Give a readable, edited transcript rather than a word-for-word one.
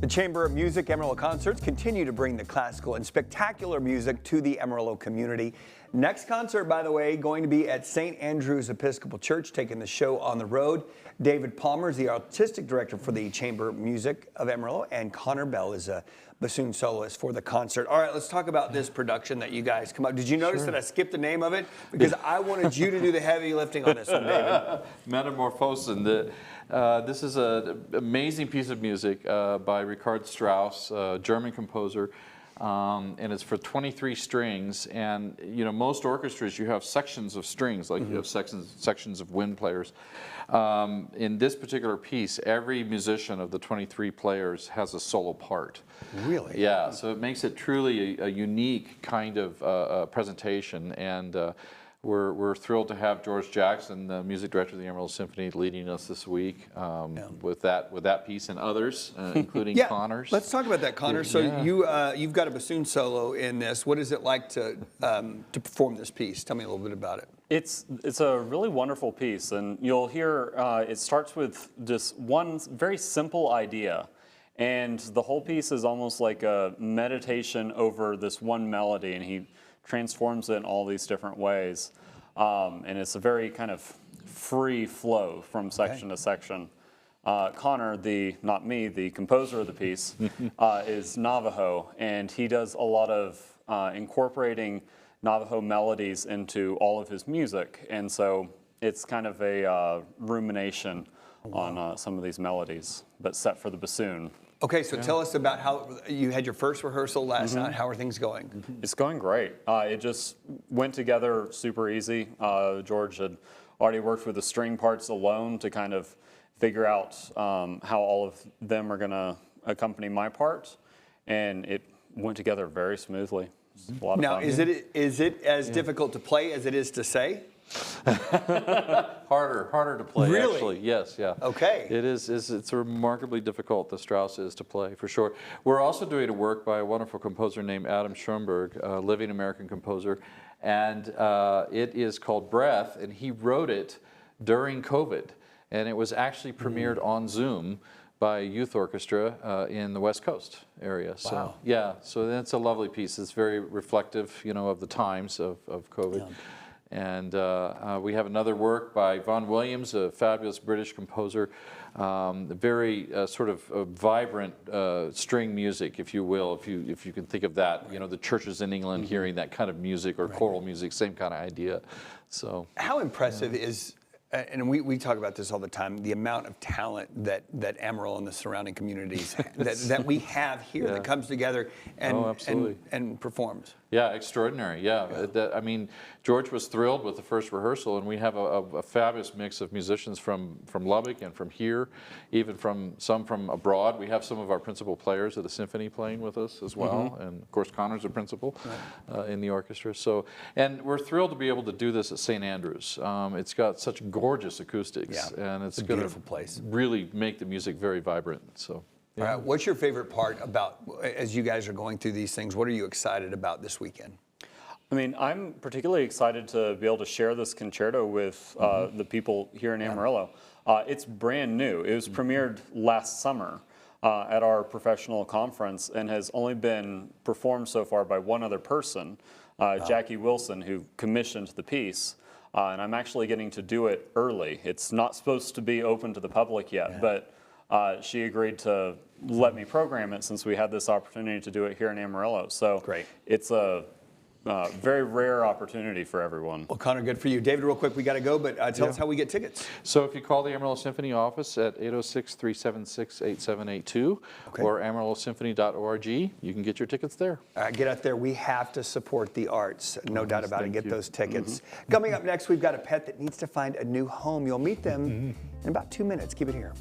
The Chamber of Music Amarillo concerts continue to bring the classical and spectacular music to the Amarillo community. Next concert, by the way, going to be at St. Andrew's Episcopal Church, taking the show on the road. David Palmer is the artistic director for the Chamber of Music of Amarillo, and Connor Bell is a bassoon soloist for the concert. All right, let's talk about this production that you guys come up. Did you notice that I skipped the name of it? Because I wanted you to do the heavy lifting on this one, David. Metamorphosen. This is an amazing piece of music by Richard Strauss, a German composer. And it's for 23 strings, and you know, most orchestras you have sections of strings, like you have sections of wind players. In this particular piece, every musician of the 23 players has a solo part. Really? Yeah, so it makes it truly a unique kind of presentation, and we're thrilled to have George Jackson, the music director of the Amarillo Symphony, leading us this week with that piece and others, including Connor's. Let's talk about that, Connor. So you've got a bassoon solo in this. What is it like to perform this piece? Tell me a little bit about it. It's a really wonderful piece, and you'll hear it starts with just one very simple idea. And the whole piece is almost like a meditation over this one melody, and he transforms it in all these different ways. And it's a very kind of free flow from section to section. Connor, not me, the composer of the piece, is Navajo, and he does a lot of incorporating Navajo melodies into all of his music. And so it's kind of a rumination on some of these melodies, but set for the bassoon. Okay, so tell us about how you had your first rehearsal last night. How are things going? It's going great. It just went together super easy. George had already worked with the string parts alone to kind of figure out how all of them are going to accompany my part, and it went together very smoothly. It's a lot of fun. Now, is it as difficult to play as it is to say? Harder to play, really? Actually. Yes, yeah. Okay. It's remarkably difficult, the Strauss is, to play, for sure. We're also doing a work by a wonderful composer named Adam Schoenberg, a living American composer, and it is called Breath, and he wrote it during COVID, and it was actually premiered on Zoom by a youth orchestra in the West Coast area. So, wow. Yeah, so that's a lovely piece. It's very reflective, you know, of the times of COVID. Yeah. And we have another work by Vaughan Williams, a fabulous British composer, very sort of vibrant string music, if you will, if you can think of that. You know, the churches in England hearing that kind of music, or choral music, same kind of idea. So how impressive is, and we talk about this all the time, the amount of talent that Amarillo and the surrounding communities that we have here that comes together and performs. Yeah, extraordinary. Yeah. I mean, George was thrilled with the first rehearsal, and we have a fabulous mix of musicians from Lubbock and from here, even some from abroad. We have some of our principal players of the symphony playing with us as well, and of course Connor's a principal in the orchestra. So, and we're thrilled to be able to do this at St. Andrew's. It's got such gorgeous acoustics, and it's a beautiful place. Really make the music very vibrant. So. Yeah. All right, what's your favorite part about, as you guys are going through these things, what are you excited about this weekend? I mean, I'm particularly excited to be able to share this concerto with the people here in Amarillo. It's brand new. It was premiered last summer at our professional conference and has only been performed so far by one other person, Jackie Wilson, who commissioned the piece. And I'm actually getting to do it early. It's not supposed to be open to the public yet, but she agreed to let me program it since we had this opportunity to do it here in Amarillo. So great. It's a very rare opportunity for everyone. Well, Connor, good for you. David, real quick, we got to go, but tell us how we get tickets. So if you call the Amarillo Symphony office at 806-376-8782 or amarillosymphony.org, you can get your tickets there. Get out there. We have to support the arts. No doubt about it. Get those tickets. Coming up next, we've got a pet that needs to find a new home. You'll meet them in about 2 minutes. Keep it here.